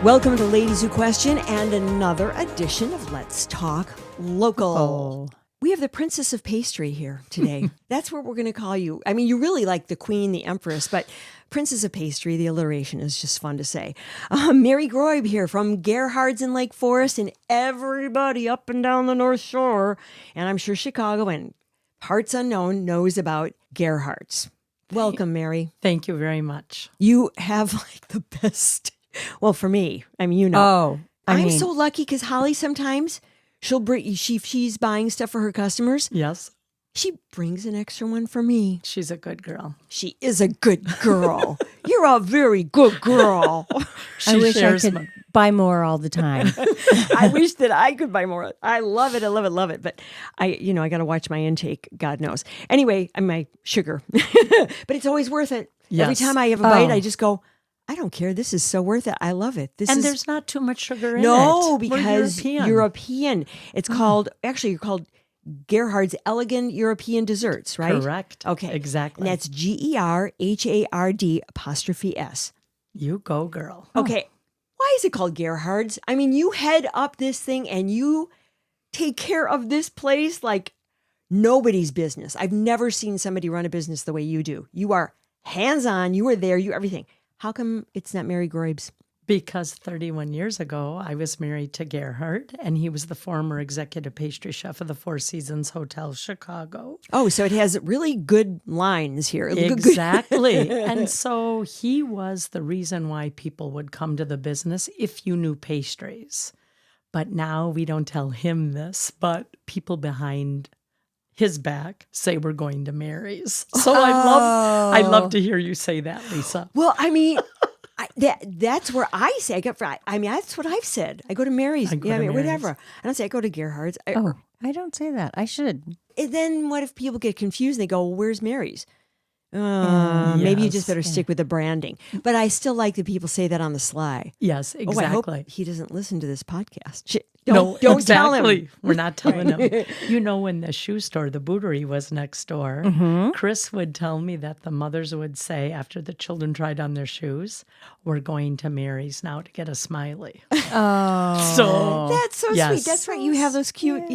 Welcome to Ladies Who Question and another edition of Let's Talk Local. We have the Princess of Pastry here today. That's what we're going to call you. I mean, you really like the Queen, the Empress, but Princess of Pastry, the alliteration is just fun to say. Mary Greub here from Gerhards in Lake Forest and everybody up and down the North Shore, and I'm sure Chicago and parts unknown knows about Gerhards. Welcome, Mary. Thank you very much. You have like the best. Well, for me, I mean, you know, I'm so lucky because Holly sometimes she'll bring she's buying stuff for her customers. Yes, she brings an extra one for me. she's a good girl. She is a good girl. You're a very good girl. I wish I could buy more all the time. I wish that I could buy more. I love it. I love it. Love it. But I got to watch my intake. God knows. Anyway, my sugar, but it's always worth it. Yes. Every time I have a bite, I just go, I don't care. This is so worth it. I love it. There's not too much sugar in it. No, We're because European. It's called Gerhard's Elegant European Desserts, right? Correct. Okay. Exactly. And that's GERHARD''S. You go, girl. Okay. Why is it called Gerhard's? I mean, you head up this thing and you take care of this place like nobody's business. I've never seen somebody run a business the way you do. You are hands-on. You are there. You everything. How come it's not Mary Greub's? Because 31 years ago, I was married to Gerhard, and he was the former executive pastry chef of the Four Seasons Hotel Chicago. Oh, so it has really good lines here. Exactly. And so he was the reason why people would come to the business if you knew pastries. But now we don't tell him this, but people behind his back say we're going to Mary's. So I love to hear you say that, Lisa. Well, I mean, that's where I say that's what I've said. I go to Mary's. Whatever. I don't say I go to Gerhard's. I don't say that. I should. And then what if people get confused and they go, well, where's Mary's? Maybe you just better stick with the branding. But I still like that people say that on the sly. Yes, exactly. I hope he doesn't listen to this podcast. Don't exactly. tell him. We're not telling him. You know, when the shoe store, the Bootery, was next door, Chris would tell me that the mothers would say after the children tried on their shoes, we're going to Mary's now to get a smiley. Oh. So that's so sweet. That's right. You have those cute,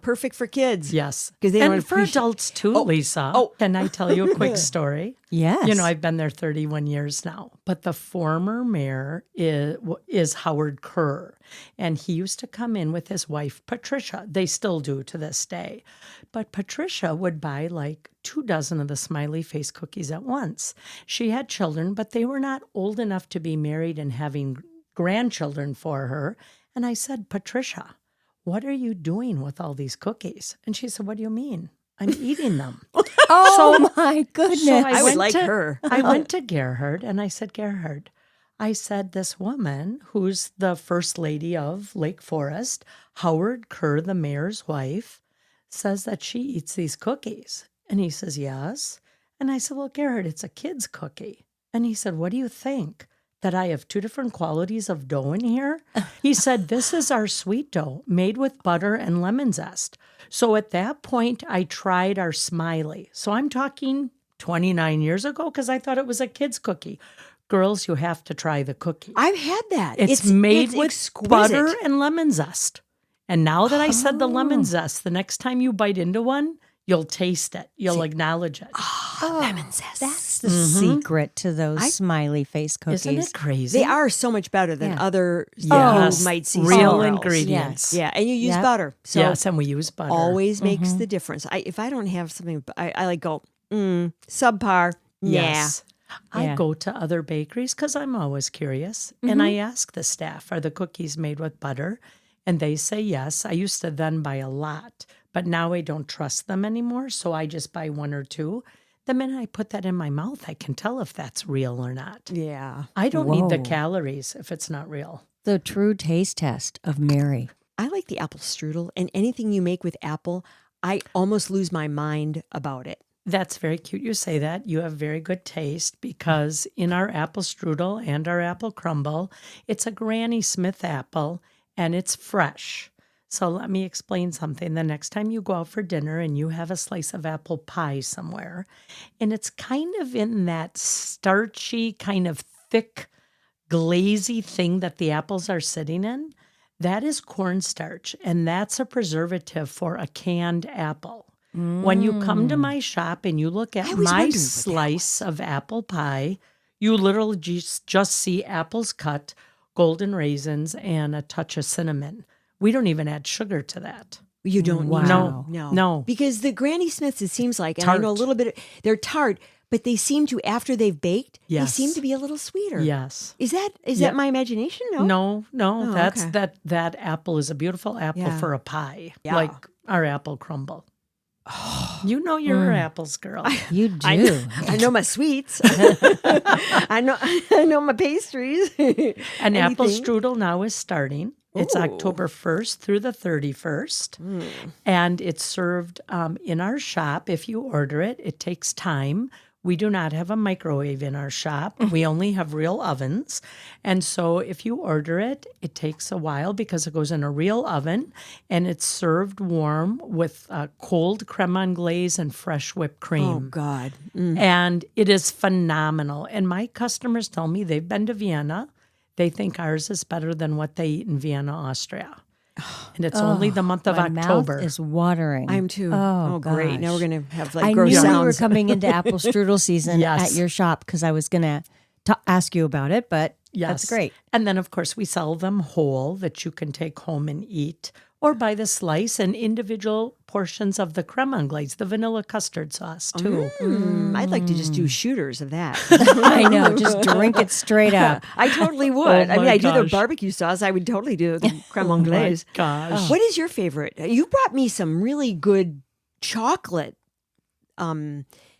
perfect for kids. Yes. And for adults too, Lisa. Can I tell you a quick story? Yes. You know, I've been there 31 years now, but the former mayor is Howard Kerr, and he used to come in with his wife, Patricia. They still do to this day. But Patricia would buy like 24 of the smiley face cookies at once. She had children, but they were not old enough to be married and having grandchildren for her. And I said, Patricia, what are you doing with all these cookies? And she said, what do you mean? I'm eating them. My goodness. So I would like her. I went to Gerhard and I said, Gerhard, this woman who's the first lady of Lake Forest, Howard Kerr, the mayor's wife, says that she eats these cookies. And he says, yes. And I said, well, Gerhard, it's a kid's cookie. And he said, what do you think? That I have two different qualities of dough in here? He said, this is our sweet dough made with butter and lemon zest. So at that point, I tried our smiley. So I'm talking 29 years ago because I thought it was a kid's cookie. Girls, you have to try the cookie. I've had that. It's made with exquisite. butter and lemon zest. And now that I said the lemon zest, the next time you bite into one, you'll taste it. You'll acknowledge it. Lemon zest. That's the secret to those smiley face cookies. Isn't it crazy? They are so much better than other you might see real somewhere else. ingredients. Yeah, and you use butter. So yes, and we use butter. always makes the difference. If I don't have something, I like go, subpar. Yes. Yeah. I go to other bakeries because I'm always curious. And I ask the staff, are the cookies made with butter? And they say yes. I used to then buy a lot, but now I don't trust them anymore. So I just buy one or two. The minute I put that in my mouth, I can tell if that's real or not. Yeah. I don't need the calories if it's not real. The true taste test of Mary. I like the apple strudel, and anything you make with apple, I almost lose my mind about it. That's very cute you say that. You have very good taste because in our apple strudel and our apple crumble, it's a Granny Smith apple and it's fresh. So let me explain something. The next time you go out for dinner and you have a slice of apple pie somewhere, and it's kind of in that starchy, kind of thick glazy thing that the apples are sitting in, that is cornstarch, and that's a preservative for a canned apple. When you come to my shop and you look at I always my wondered what that slice of apple pie, you literally just see apples cut, golden raisins, and a touch of cinnamon. We don't even add sugar to that. You don't Wow. need No, to. no. Because the Granny Smiths, it seems like, and I know a Tart. little bit, they're tart, but they seem to, after they've baked, they Yes. seem to be a little sweeter. Yes. Is Yeah. that my imagination? No. No, Oh, that's okay. that apple is a beautiful apple Yeah. for a pie, Yeah. like our apple crumble. You know you're an apples girl. You do. I know my sweets. I know my pastries. An apple Anything. strudel now is starting. It's Ooh. October 1st through the 31st. And it's served in our shop. If you order it, it takes time. We do not have a microwave in our shop. We only have real ovens. And so if you order it, it takes a while because it goes in a real oven and it's served warm with cold creme anglaise and fresh whipped cream. Oh, God. And it is phenomenal. And my customers tell me they've been to Vienna. They think ours is better than what they eat in Vienna, Austria. And it's only the month of My October. mouth is watering. I'm too. Oh, great. Now gosh. we're going to have I gross knew sounds. we were coming into apple strudel season Yes. at your shop because I was going to ask you about it, but Yes. that's great. And then, of course, we sell them whole that you can take home and eat, or buy the slice and individual portions of the creme anglaise, the vanilla custard sauce, too. I'd like to just do shooters of that. I know. Just drink it straight up. I totally would. Oh, I mean, my I do the gosh. barbecue sauce. I would totally do the creme Oh, anglaise. my gosh. What is your favorite? You brought me some really good chocolate.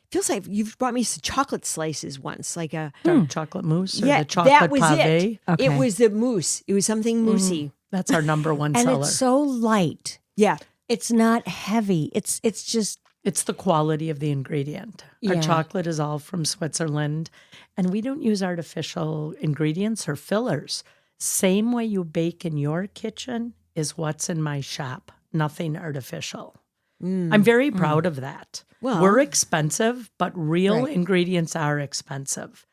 Feels like you've brought me some chocolate slices once, like a Dark chocolate mousse or yeah. the chocolate That was pave. it. Okay. It was the mousse. It was something moussey. That's our number one And seller. it's so light. Yeah. It's not heavy. It's just It's the quality of the ingredient. Our Yeah. chocolate is all from Switzerland, and we don't use artificial ingredients or fillers. Same way you bake in your kitchen is what's in my shop. Nothing artificial. I'm very proud of that. Well- We're expensive, but real Right. ingredients are expensive.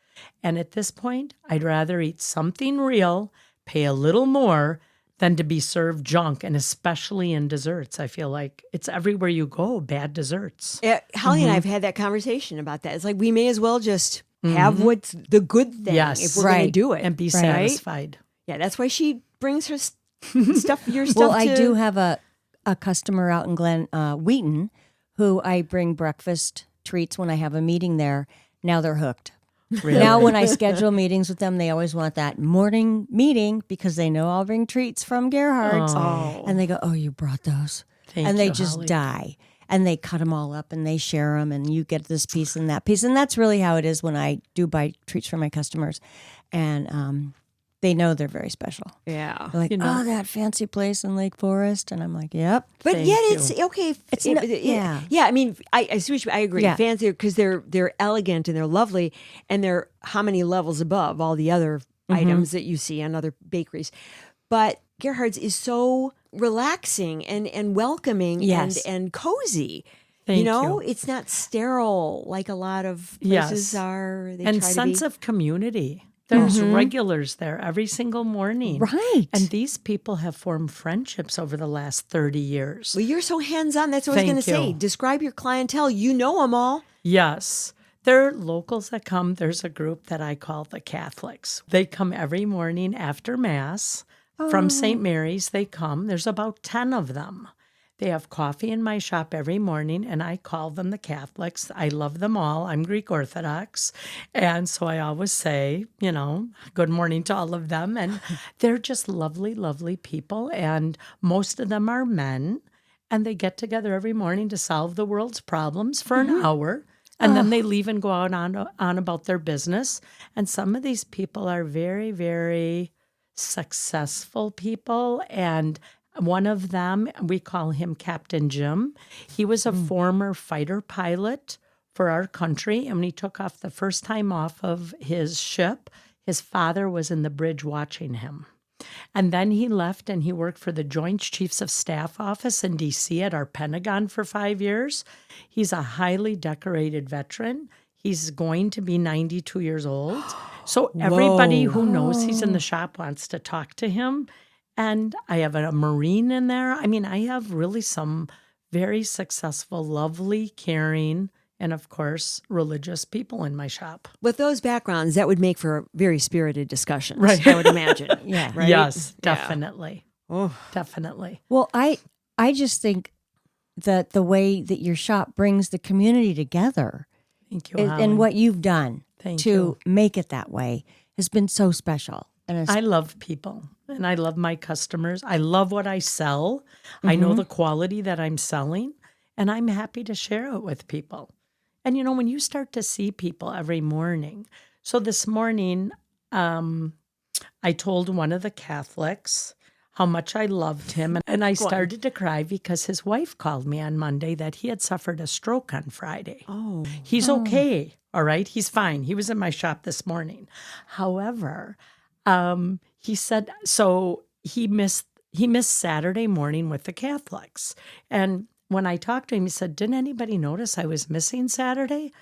And at this point, I'd rather eat something real, pay a little more, than to be served junk, and especially in desserts. I feel like it's everywhere you go, bad desserts. Holly and I have had that conversation about that. It's like we may as well just have what's the good thing Yes. if we're going to Right. do it. And be Right. satisfied. Yeah, that's why she brings her stuff, your stuff well, to... I do have a customer out in Glen Wheaton who I bring breakfast treats when I have a meeting there. Now they're hooked. Really. Now when I schedule meetings with them, they always want that morning meeting because they know I'll bring treats from Gerhards. Oh. And they go, "Oh, you brought those." Thank and they you, just Holly. die. And they cut them all up and they share them and you get this piece and that piece. And that's really how it is when I do buy treats for my customers. And they know they're very special. Yeah. They're like, You know- "Oh, that fancy place in Lake Forest." And I'm like, "Yep." But Thank yet you. it's okay. It's not- yeah. Yeah. I mean, I see what you, I agree. Yeah. Fancy because they're elegant and they're lovely and they're how many levels above all the other items that you see on other bakeries. But Gerhard's is so relaxing and welcoming Yes. and cozy. Thank you know, you. it's not sterile like a lot of places Yes. are. They And try sense to be. of community. There's regulars there every single morning. Right. And these people have formed friendships over the last 30 years. Well, you're so hands-on. That's what I was going Thank to say. you. Describe your clientele. You know them all. Yes. There are locals that come. There's a group that I call the Catholics. They come every morning after Mass. From St. Mary's, they come. There's about 10 of them. They have coffee in my shop every morning, and I call them the Catholics. I love them all. I'm Greek Orthodox. And so I always say, good morning to all of them. And they're just lovely, lovely people. And most of them are men. And they get together every morning to solve the world's problems for an hour. And then they leave and go out on about their business. And some of these people are very, very successful people. And one of them, we call him Captain Jim. He was a former fighter pilot for our country. And when he took off the first time off of his ship, his father was in the bridge watching him. And then he left and he worked for the Joint Chiefs of Staff office in D.C. at our Pentagon for 5 years. He's a highly decorated veteran. He's going to be 92 years old. So everybody Whoa. who knows he's in the shop wants to talk to him. And I have a Marine in there. I mean, I have really some very successful, lovely, caring, and of course, religious people in my shop. With those backgrounds, that would make for very spirited discussions, Right. I would imagine. Yeah. Right? Yes, Yeah. definitely. Oh. Definitely. Well, I just think that the way that your shop brings the community together Thank you, and Holly. what you've done Thank to you. make it that way has been so special. And it's, I love people and I love my customers. I love what I sell. I know the quality that I'm selling and I'm happy to share it with people. And, when you start to see people every morning. So this morning, I told one of the Catholics how much I loved him. And I started to cry because his wife called me on Monday that he had suffered a stroke on Friday. Oh. He's okay. All right. He's fine. He was in my shop this morning. However, he said, so he missed Saturday morning with the Catholics. And when I talked to him, he said, didn't anybody notice I was missing Saturday?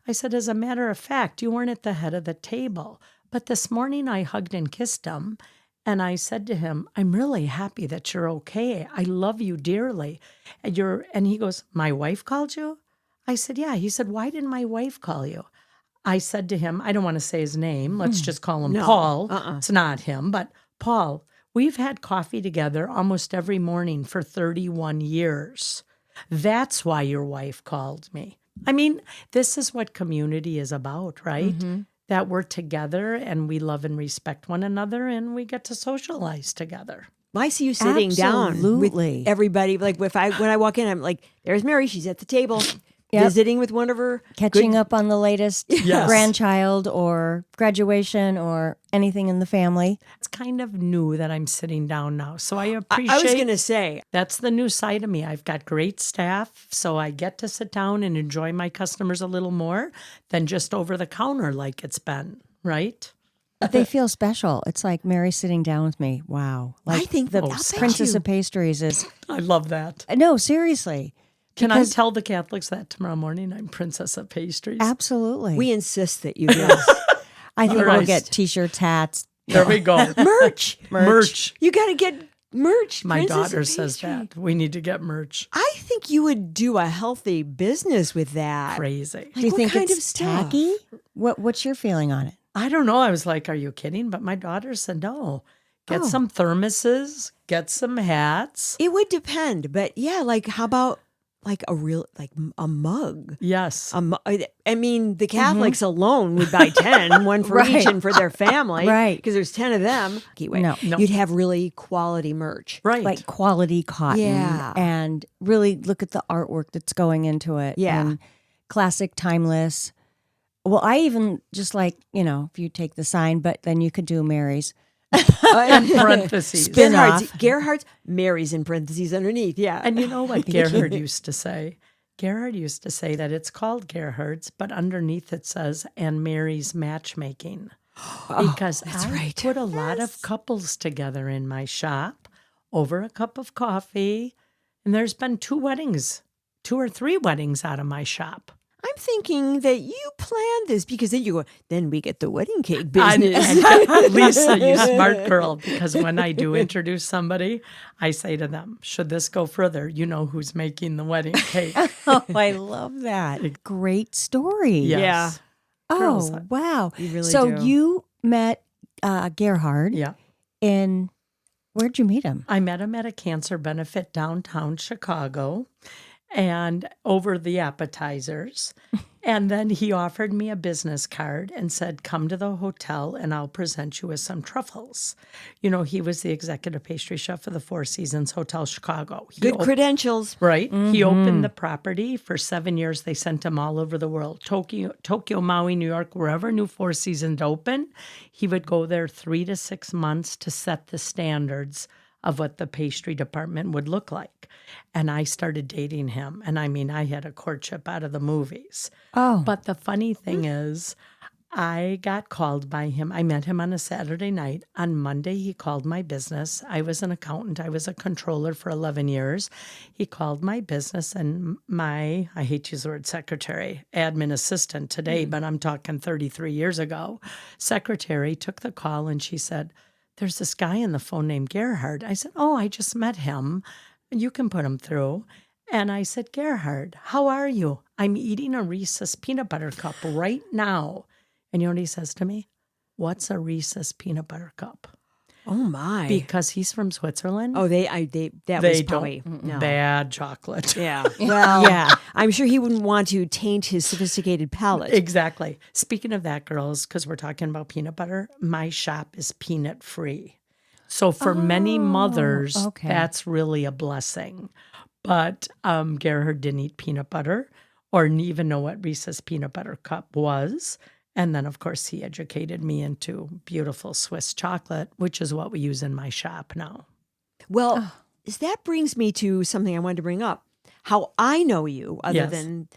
I said, as a matter of fact, you weren't at the head of the table. But this morning I hugged and kissed him. And I said to him, I'm really happy that you're okay. I love you dearly. And he goes, my wife called you? I said, yeah. He said, why didn't my wife call you? I said to him, I don't want to say his name. Let's just call him No. Paul. It's not him, but Paul, we've had coffee together almost every morning for 31 years. That's why your wife called me. I mean, this is what community is about, right? That we're together and we love and respect one another and we get to socialize together. I see you sitting down Absolutely. with everybody. Like when I walk in, I'm like, there's Mary. She's at the table, Yep. visiting with one of her catching up on the latest Yes. grandchild or graduation or anything in the family. It's kind of new that I'm sitting down now. So I appreciate I was going to say, that's the new side of me. I've got great staff, so I get to sit down and enjoy my customers a little more than just over the counter like it's been, right? They feel special. It's like Mary sitting down with me. Wow. Like I think the I'll bet Princess you. of Pastries is, I love that. no, seriously. Can I Because- tell the Catholics that tomorrow morning I'm Princess of Pastries? Absolutely. we insist that you do. I think All we'll right. get t-shirts, hats. There we go. merch. Merch. You got to get merch. My Princess daughter of says Pastry. that. We need to get merch. I think you would do a healthy business with that. Crazy. Do you what think kind it's of stuff? tacky? What's your feeling on it? I don't know. I was like, are you kidding? But my daughter said, no. Get Oh. some thermoses, get some hats. It would depend, but yeah, like how about like a real like a mug? Yes. I mean, the Catholics alone would buy 10, one for each Right. and for their family. Right. Because there's 10 of them. Okay, wait. No. No. You'd have really quality merch. Right. Like quality cotton. Yeah. And really look at the artwork that's going into it. Yeah. And classic, timeless. Well, I even just like, if you take the sign, but then you could do Mary's. in parentheses. Gerhard's, Mary's in parentheses underneath. Yeah. And you know what Gerhard used to say? Gerhard used to say that it's called Gerhards, but underneath it says, and Mary's matchmaking. Because I right. put a lot of couples together in my shop over a cup of coffee. And there's been 2 or 3 weddings out of my shop. I'm thinking that you planned this because then you go, then we get the wedding cake And business. Lisa, you smart girl, because when I do introduce somebody, I say to them, should this go further, you know who's making the wedding cake. Oh, I love that. Great story. Yes. Girls, Oh, wow. You really so do. you met Gerhard Yeah. in, where'd you meet him? I met him at a cancer benefit downtown Chicago and over the appetizers. And then he offered me a business card and said, come to the hotel and I'll present you with some truffles. He was the executive pastry chef for the Four Seasons Hotel Chicago. Good credentials. Right. He opened the property for 7 years. They sent him all over the world. Tokyo, Maui, New York, wherever new Four Seasons open, he would go there 3 to 6 months to set the standards of what the pastry department would look like. And I started dating him. And I mean, I had a courtship out of the movies. Oh. But the funny thing is, I got called by him. I met him on a Saturday night. On Monday, he called my business. I was an accountant. I was a controller for 11 years. He called my business, and I hate to use the word secretary, admin assistant today, but I'm talking 33 years ago. Secretary took the call, and she said, there's this guy on the phone named Gerhard. I said, oh, I just met him. You can put him through. And I said, Gerhard, how are you? I'm eating a Reese's peanut butter cup right now. And you know what he says to me? What's a Reese's peanut butter cup? Oh my! Because he's from Switzerland. Oh, that was probably no. Bad chocolate. Yeah. Well, yeah. I'm sure he wouldn't want to taint his sophisticated palate. Exactly. Speaking of that, girls, because we're talking about peanut butter, my shop is peanut free. So for many mothers, that's really a blessing. But Gerhard didn't eat peanut butter or even know what Reese's peanut butter cup was. And then, of course, he educated me into beautiful Swiss chocolate, which is what we use in my shop now. Well, that brings me to something I wanted to bring up. How I know you, other than,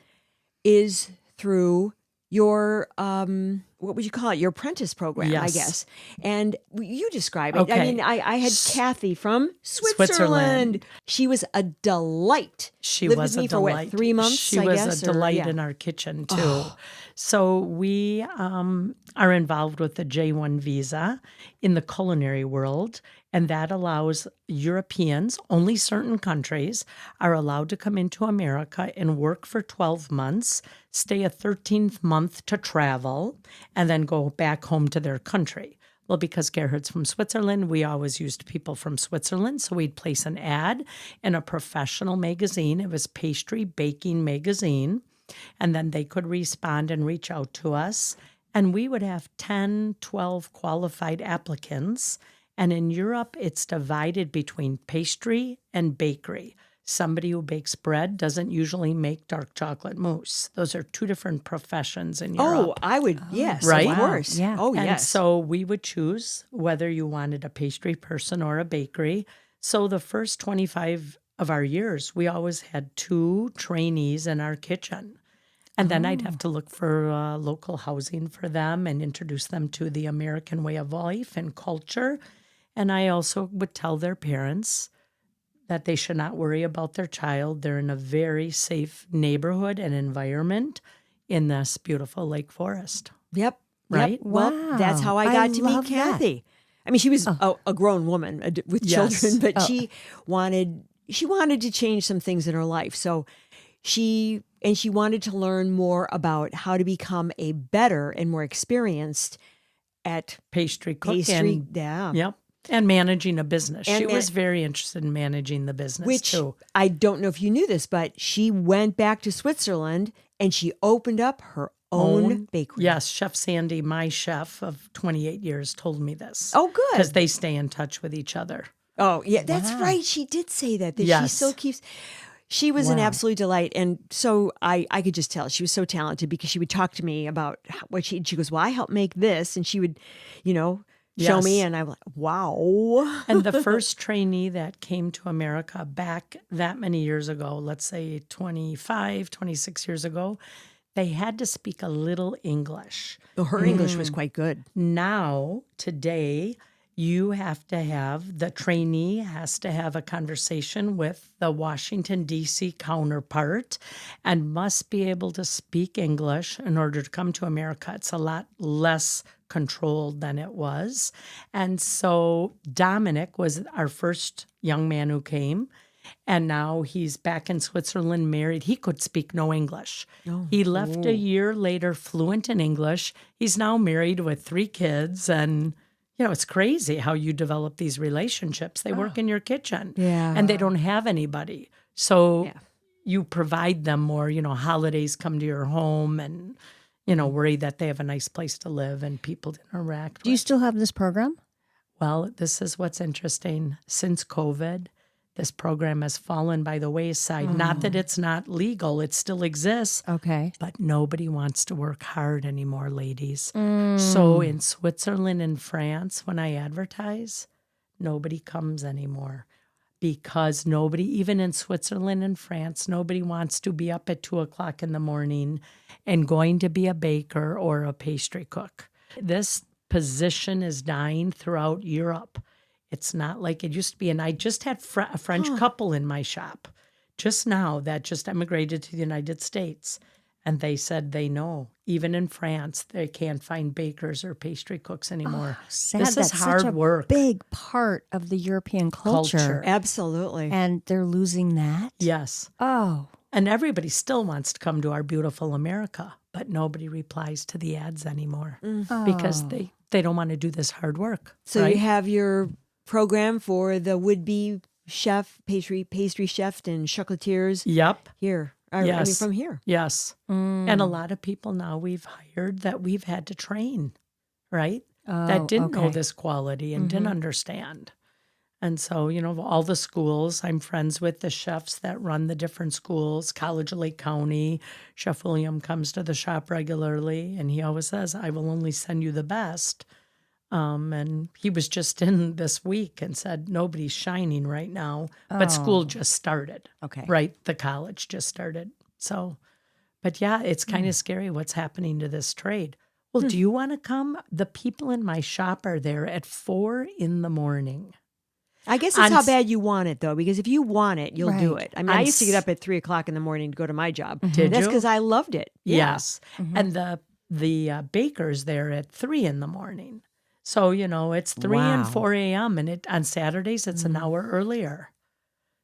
is through your, what would you call it? Your apprentice program, I guess. And you describe it. Okay. I mean, I had Kathy from Switzerland. She was a delight. She Lived was with me a for delight. 3 months, She I was guess, a delight in our kitchen, too. Oh. So we are involved with the J1 visa in the culinary world, and that allows Europeans, only certain countries, are allowed to come into America and work for 12 months, stay a 13th month to travel, and then go back home to their country. Well, because Gerhard's from Switzerland, we always used people from Switzerland. So we'd place an ad in a professional magazine. It was Pastry Baking Magazine. And then they could respond and reach out to us. And we would have 10, 12 qualified applicants. And in Europe, it's divided between pastry and bakery. Somebody who bakes bread doesn't usually make dark chocolate mousse. Those are two different professions in Europe. Oh, I would, yes, Right? of course. Yeah. Oh, And yes. so we would choose whether you wanted a pastry person or a bakery. So the first 25 of our years, we always had 2 trainees in our kitchen. And then I'd have to look for local housing for them and introduce them to the American way of life and culture. And I also would tell their parents that they should not worry about their child. They're in a very safe neighborhood and environment in this beautiful Lake Forest. Yep. Right? Yep. Well, Wow. that's how I got to meet love that. Kathy. I mean, she was a grown woman with Yes. children, but she wanted to change some things in her life. So she wanted to learn more about how to become a better and more experienced at Pastry cooking. pastry. Yeah. Yep. And managing a business. And She was very interested in managing the business, Which too. I don't know if you knew this, but she went back to Switzerland and she opened up her own bakery. Yes, Chef Sandy, my chef of 28 years, told me this. Oh, good. Because they stay in touch with each other. Oh, yeah, that's right. She did say that she Yes. still keeps. She was an absolute delight. And so I could just tell she was so talented because she would talk to me about what she goes, well, I helped make this. And she would, show me. Yes. And I'm like, wow. And the first trainee that came to America back that many years ago, let's say 25, 26 years ago, they had to speak a little English. Her English was quite good. Now, today, the trainee has to have a conversation with the Washington, D.C. counterpart and must be able to speak English in order to come to America. It's a lot less controlled than it was. And so Dominic was our first young man who came. And now he's back in Switzerland, married. He could speak no English. He left a year later, fluent in English. He's now married with 3 kids. And, it's crazy how you develop these relationships. They work in your kitchen. Yeah. And they don't have anybody. So you provide them more, holidays come to your home and, worry that they have a nice place to live and people to interact Do you with. still have this program? Well, this is what's interesting. Since COVID, this program has fallen by the wayside. Not that it's not legal, it still exists. Okay. But nobody wants to work hard anymore, ladies. So in Switzerland and France, when I advertise, nobody comes anymore. because nobody, even in Switzerland and France, nobody wants to be up at 2:00 in the morning and going to be a baker or a pastry cook. This position is dying throughout Europe. It's not like it used to be. And I just had a French couple in my shop just now that just emigrated to the United States. And they said they know, even in France, they can't find bakers or pastry cooks anymore. Sad. This is That's hard such a work. big part of the European culture. Absolutely. And they're losing that? Yes. Oh. And everybody still wants to come to our beautiful America, but nobody replies to the ads anymore because they don't want to do this hard work. So right? you have your program for the would-be chef, pastry chef and chocolatiers Yep. here. I mean, Yes. from here. Yes. And a lot of people now we've hired that we've had to train, right? That didn't know this quality and didn't understand. And so, all the schools, I'm friends with the chefs that run the different schools. College of Lake County, Chef William comes to the shop regularly, and he always says, I will only send you the best. And he was just in this week and said, nobody's shining right now, but school just started. Okay. Right? The college just started. So, but yeah, it's kind of scary what's happening to this trade. Well, do you want to come? The people in my shop are there at 4 a.m. I guess it's how bad you want it, though, because if you want it, you'll do Right. it. I mean, I used to get up at 3:00 in the morning to go to my job. Did That's you? because I loved it. Yeah. Yes. And the baker's there at 3 a.m. So, it's 3 and Wow. 4 a.m. And on Saturdays, it's an hour earlier.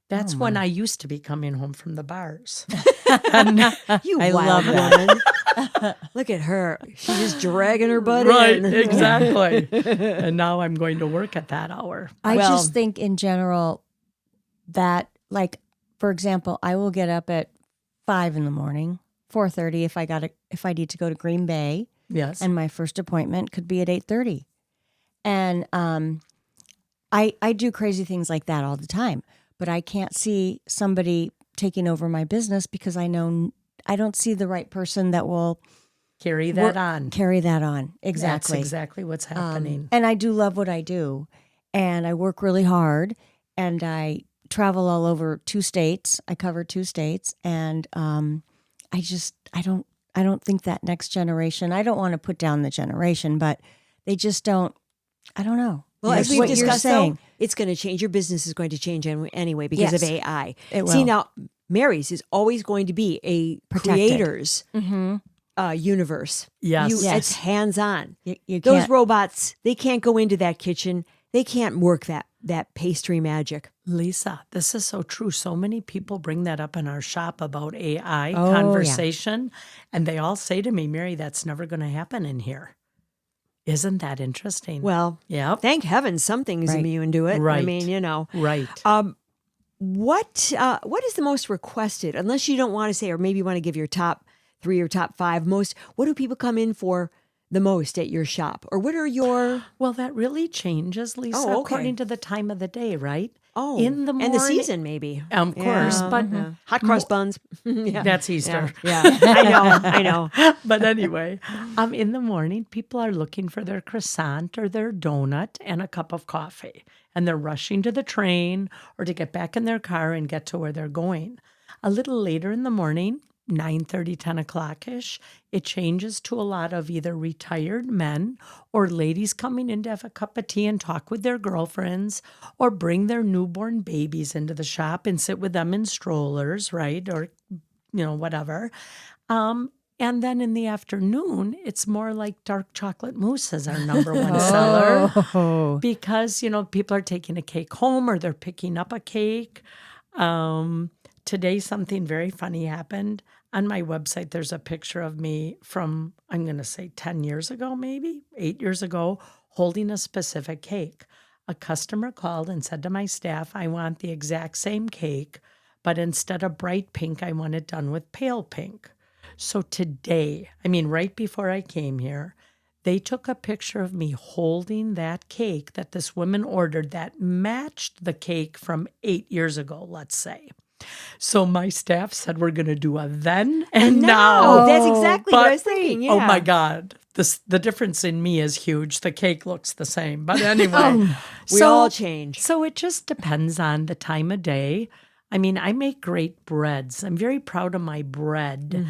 That's when I used to be coming home from the bars. You I wild love that. woman. Look at her. She's just dragging her butt Right, in. exactly. And now I'm going to work at that hour. I Well- just think in general that, like, for example, I will get up at 5 in the morning, 4:30 if I need to go to Green Bay, Yes. and my first appointment could be at 8:30. And I do crazy things like that all the time, but I can't see somebody taking over my business because I know I don't see the right person that will Carry that on. carry that on. Exactly. That's exactly what's happening. And I do love what I do, and I work really hard, and I travel all over 2 states. I cover 2 states, and I don't think that next generation. I don't want to put down the generation, but they just don't. I don't know. Well, Yes, as we've what you're discussed, though, saying. it's going to change. Your business is going to change anyway because of Yes. AI. It See, will. now, Mary's is always going to be a Protected. creator's universe. Yes. Yes. It's hands-on. You Those can't. robots, they can't go into that kitchen. They can't work that pastry magic. Lisa, this is so true. So many people bring that up in our shop about AI Oh, yeah. conversation. And they all say to me, Mary, that's never going to happen in here. Isn't that interesting? Well, Yep. thank heaven something's Right. immune to it. I Right. mean, Right. What is the most requested? Unless you don't want to say, or maybe you want to give your top 3 or top 5 most. What do people come in for the most at your shop? Or what are your Well, that really changes, Lisa, Oh, okay. according to the time of the day, right? oh in the and the morning- season maybe? Of course, but Hot cross buns. Yeah. that's Easter. Yeah, I know. But anyway, in the morning, people are looking for their croissant or their donut and a cup of coffee. And they're rushing to the train or to get back in their car and get to where they're going. A little later in the morning, 9:30, 10 o'clock-ish, it changes to a lot of either retired men or ladies coming in to have a cup of tea and talk with their girlfriends or bring their newborn babies into the shop and sit with them in strollers, right? Or, whatever. And then in the afternoon, it's more like dark chocolate mousse is our number one seller Oh. because, people are taking a cake home or they're picking up a cake. Today, something very funny happened. On my website, there's a picture of me from, I'm going to say 10 years ago, maybe 8 years ago, holding a specific cake. A customer called and said to my staff, I want the exact same cake, but instead of bright pink, I want it done with pale pink. So today, right before I came here, they took a picture of me holding that cake that this woman ordered that matched the cake from 8 years ago, let's say. So my staff said we're going to do a then and now. That's exactly what I was thinking. Yeah. Oh my God. the difference in me is huge. The cake looks the same. But anyway, We all change. So it just depends on the time of day. I mean, I make great breads. I'm very proud of my bread.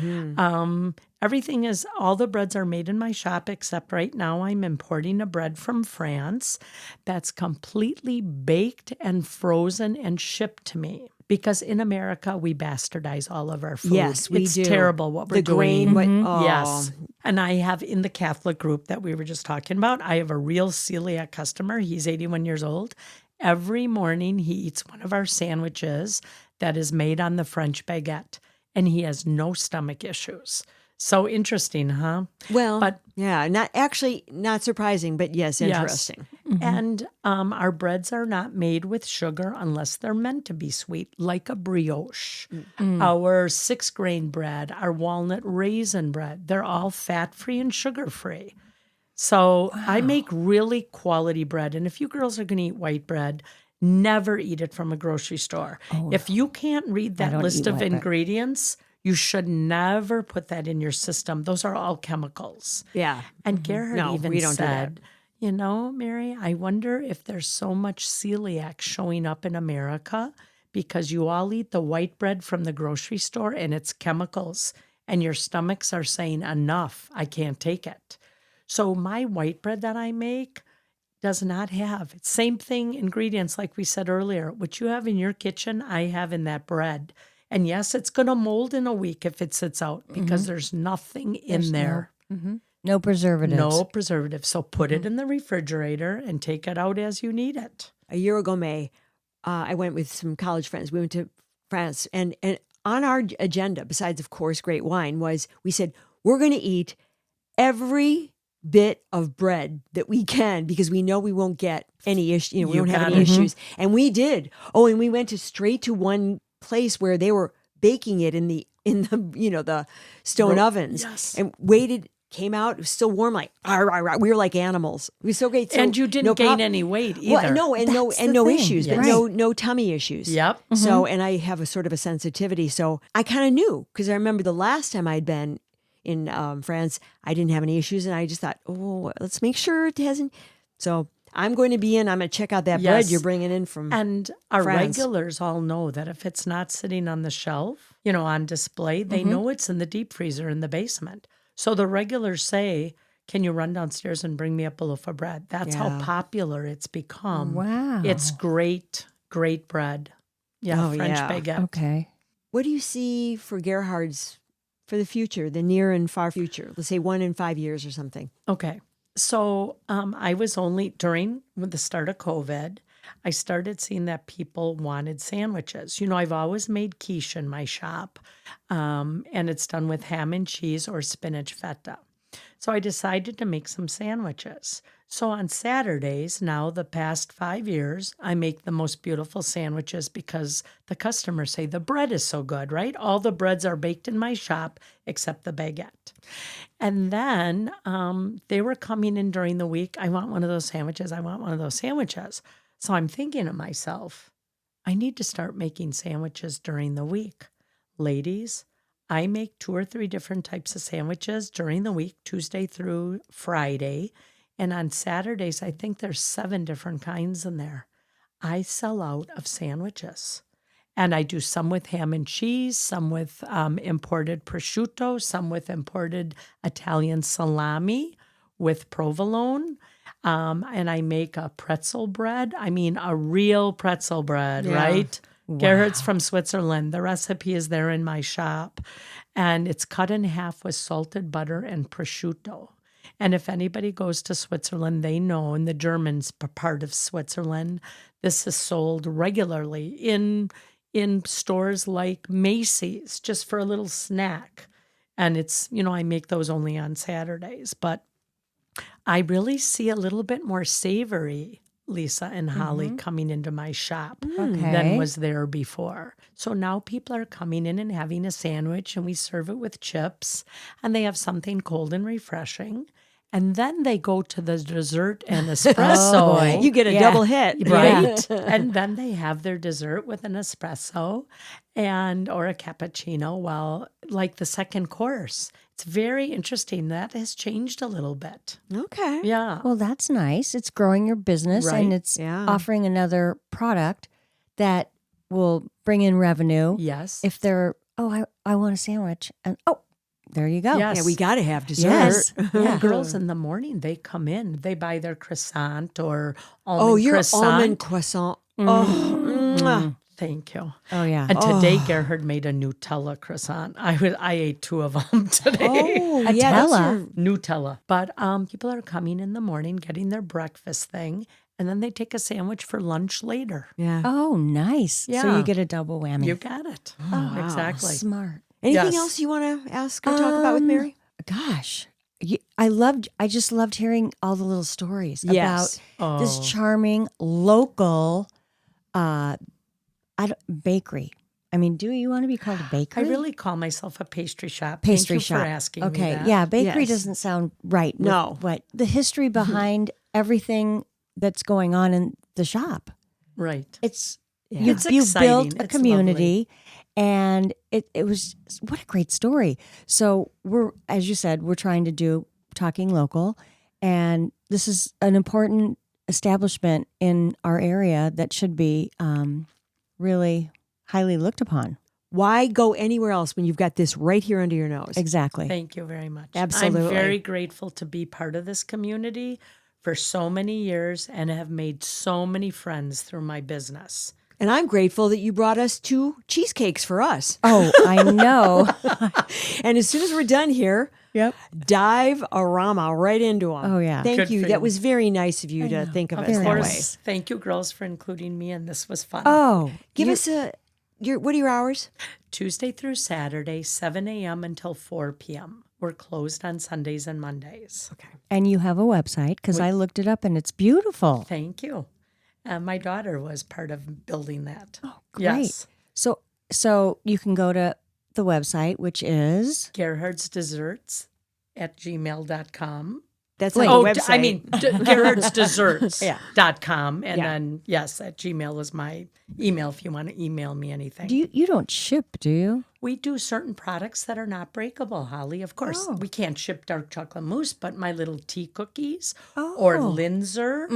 Everything is, all the breads are made in my shop, except right now I'm importing a bread from France that's completely baked and frozen and shipped to me. Because in America, we bastardize all of our food. Yes, we it's do. terrible what we're The doing. grain, oh. Yes. And I have in the Catholic group that we were just talking about, I have a real celiac customer. He's 81 years old. Every morning he eats one of our sandwiches that is made on the French baguette, and he has no stomach issues. So interesting, huh? Well, But yeah, not surprising, but yes, interesting. And our breads are not made with sugar unless they're meant to be sweet, like a brioche. Our 6-grain bread, our walnut raisin bread, they're all fat-free and sugar-free. So I make really quality bread. And if you girls are going to eat white bread, never eat it from a grocery store. If you can't read that don't list eat of white bread. ingredients, you should never put that in your system. Those are all chemicals. Yeah. And Gerhard No, even we don't do that. said, you know, Mary, I wonder if there's so much celiac showing up in America because you all eat the white bread from the grocery store and it's chemicals, and your stomachs are saying, enough, I can't take it. So my white bread that I make does not have same thing ingredients like we said earlier. What you have in your kitchen, I have in that bread. And yes, it's going to mold in a week if it sits out because there's nothing in there. No preservatives. No preservative. So put it in the refrigerator and take it out as you need it. A year ago, May, I went with some college friends. We went to France, and on our agenda, besides, of course, great wine, was we said, we're going to eat every bit of bread that we can because we know we won't get any issue. You know, we You don't have got any it. issues. And we did. Oh, and we went straight to one place where they were baking it in the the stone ovens, yes. and waited. Came out, it was still warm, like "Arr, arr, arr." We were like animals. It was so great. So, And you didn't no gain prob- any weight either. Well, no, and That's the no thing. issues, but Yes. no tummy issues. Yep. So, and I have a sort of a sensitivity. So I kind of knew because I remember the last time I'd been in France, I didn't have any issues. And I just thought, oh, let's make sure it hasn't. So I'm going to be in, I'm going to check out that bread Yes. you're bringing in from. And our France. regulars all know that if it's not sitting on the shelf, on display, they know it's in the deep freezer in the basement. So the regulars say, can you run downstairs and bring me up a loaf of bread? That's how Yeah. popular it's become. Wow. It's great, great bread. Yeah, Oh, French yeah. baguette. Okay. What do you see for Gerhards for the future, the near and far future? Let's say 1 in 5 years or something. Okay. So I was during the start of COVID, I started seeing that people wanted sandwiches. I've always made quiche in my shop, and it's done with ham and cheese or spinach feta. So I decided to make some sandwiches. So on Saturdays, now the past 5 years, I make the most beautiful sandwiches because the customers say the bread is so good, right? All the breads are baked in my shop except the baguette. And then they were coming in during the week. I want one of those sandwiches. I want one of those sandwiches. So I'm thinking to myself, I need to start making sandwiches during the week. Ladies, I make 2 or 3 different types of sandwiches during the week, Tuesday through Friday. And on Saturdays, I think there's 7 different kinds in there. I sell out of sandwiches. And I do some with ham and cheese, some with imported prosciutto, some with imported Italian salami with provolone. And I make a pretzel bread. I mean, a real pretzel bread, Yeah. right? Gerhards from Switzerland. The recipe is there in my shop. And it's cut in half with salted butter and prosciutto. And if anybody goes to Switzerland, they know in the Germans part of Switzerland, this is sold regularly in stores like Macy's, just for a little snack. And it's, I make those only on Saturdays. But I really see a little bit more savory, Lisa and Holly, coming into my shop than Okay. was there before. So now people are coming in and having a sandwich, and we serve it with chips, and they have something cold and refreshing. And then they go to the dessert and espresso. boy. You get a Yeah. double hit. Right. And then they have their dessert with an espresso or a cappuccino, well, like the second course. It's very interesting. That has changed a little bit. Okay. Yeah. Well, that's nice. It's growing your business Right. and it's Yeah. offering another product that will bring in revenue. Yes. If they're, I want a sandwich. And there you go. Yes. Yeah, we got to have dessert. Yes. Yeah, girls in the morning, they come in, they buy their croissant or almond Oh, your croissant. almond croissant. Oh, mwah. Thank you. Oh, yeah. And today, Gerhard made a Nutella croissant. I ate 2 of them today. Oh, A yeah. That's Nutella? your, Nutella. But people are coming in the morning, getting their breakfast thing, and then they take a sandwich for lunch later. yeah. Oh, nice. So Yeah. you get a double whammy. You got it. wow. Exactly. Smart. Anything Yes. else you want to ask or talk about with Mary? Gosh. I just loved hearing all the little stories Yes. about this Oh. charming local bakery. I mean, do you want to be called a I bakery? really call myself a pastry shop. Pastry Thank you shop. for asking Okay, me that. yeah, bakery Yes. doesn't sound right. with No. what the history behind everything that's going on in the shop. Right. It's Yeah. you It's built exciting. a It's community, and it was what a great story. So we're, as you said, we're trying to do talking local, and this is an important establishment in our area that should be really highly looked upon. Why go anywhere else when you've got this right here under your nose? Exactly. Thank you very much. Absolutely. I'm very grateful to be part of this community for so many years and have made so many friends through my business. And I'm grateful that you brought us 2 cheesecakes for us. Oh, I know. And as soon as we're done here, Yep. dive a rama right into them. Oh, yeah. Thank Good you. for That you. was very nice of you to think of us Very that way. nice. Thank you, girls, for including me, and this was fun. Oh, Give us what are your hours? Tuesday through Saturday, 7 a.m. until 4 p.m. We're closed on Sundays and Mondays. Okay. and you have a website because I looked it up and it's beautiful. Thank you. My daughter was part of building that. Oh, great. Yes. So you can go to the website, which is Gerhards Desserts at gmail.com. That's Wait. like the website. I mean, Yeah. GerhardsDesserts.com. And Yeah. then, yes, at Gmail is my email if you want to email me anything. you don't ship, do you? We do certain products that are not breakable, Holly. Of course, Oh. we can't ship dark chocolate mousse, but my little tea cookies or Linzer,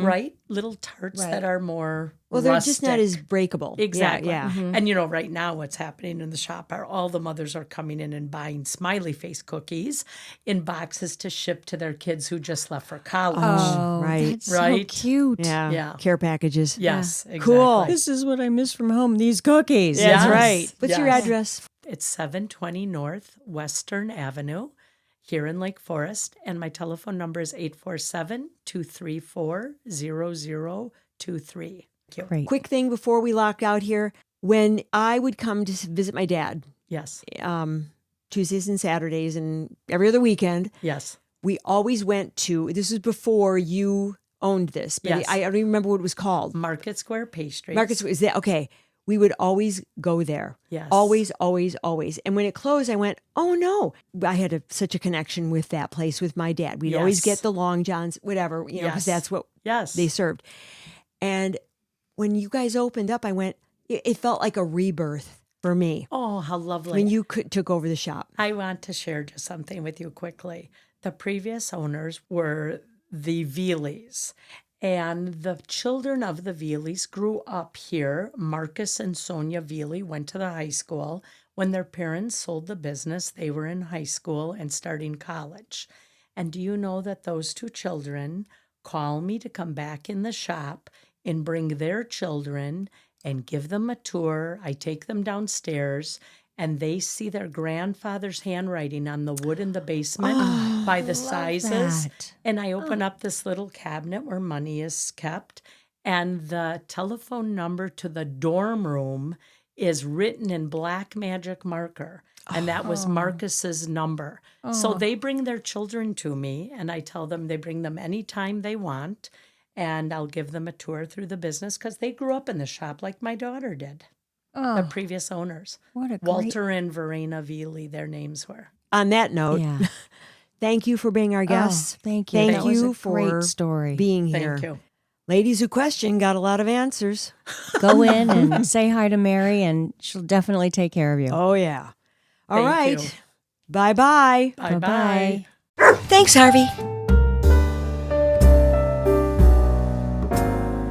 right? Little tarts that are more well, they're just not rustic. as breakable. Exactly. Yeah. And right now what's happening in the shop are all the mothers are coming in and buying smiley face cookies in boxes to ship to their kids who just left for college. right. That's Right. so cute. Yeah. Yeah. Care packages. Yes, exactly. Cool. This is what I miss from home, these cookies. That's Yes. right. What's your Yes. address? It's 720 North Western Avenue here in Lake Forest. And my telephone number is 847-234-0023. Thank you. Great. Quick thing before we lock out here. When I would come to visit my dad, Yes. Tuesdays and Saturdays and every other weekend, Yes. we always went to, this was before you owned this, but Yes. I don't even remember what it was called. Market Square Pastries. Marcus, is that okay? We would always go there. Yes. Always, always, always. And when it closed, I went, oh no. I had such a connection with that place with my dad. We'd always Yes. get the Long Johns, whatever, because Yes. that's what Yes. they served. And when you guys opened up, I went, it felt like a rebirth for me Oh, how lovely. when you took over the shop. I want to share just something with you quickly. The previous owners were the Vealeys, and the children of the Vealeys grew up here. Marcus and Sonia Vealey went to the high school. When their parents sold the business, they were in high school and starting college. And do you know that those 2 children call me to come back in the shop and bring their children and give them a tour? I take them downstairs and they see their grandfather's handwriting on the wood in the basement by the sizes. that. And I open up this little cabinet where money is kept, and the telephone number to the dorm room is written in black magic marker. And that was Marcus's number. So they bring their children to me, and I tell them they bring them anytime they want, and I'll give them a tour through the business because they grew up in the shop like my daughter did. The previous owners. What a great- Walter and Verena Vealey, their names were. On that note, Yeah. Thank you for being our guests. Thank you. Thank That was you a for great story. being here. Thank you. Ladies Who Question got a lot of answers. Go in and say hi to Mary, and she'll definitely take care of you. Oh, yeah. All Thank right. you. Bye-bye. Bye-bye. Thanks, Harvey.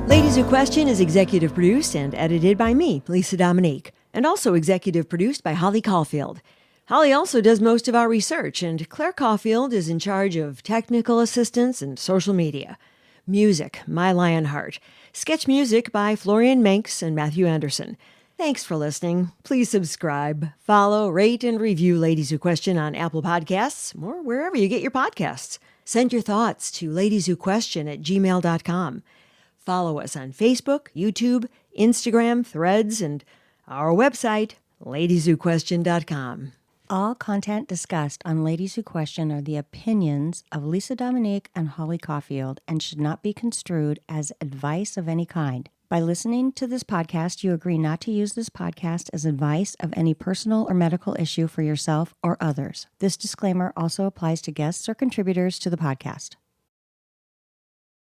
Ladies Who Question is executive produced and edited by me, Lisa Dominique, and also executive produced by Holly Caulfield. Holly also does most of our research, and Claire Caulfield is in charge of technical assistance and social media. Music, My Lionheart. Sketch music by Florian Manx and Matthew Anderson. Thanks for listening. Please subscribe, follow, rate, and review Ladies Who Question on Apple Podcasts or wherever you get your podcasts. Send your thoughts to ladieswhoquestion@gmail.com. Follow us on Facebook, YouTube, Instagram, Threads, and our website, ladieswhoquestion.com. All content discussed on Ladies Who Question are the opinions of Lisa Dominique and Holly Caulfield and should not be construed as advice of any kind. By listening to this podcast, you agree not to use this podcast as advice of any personal or medical issue for yourself or others. This disclaimer also applies to guests or contributors to the podcast.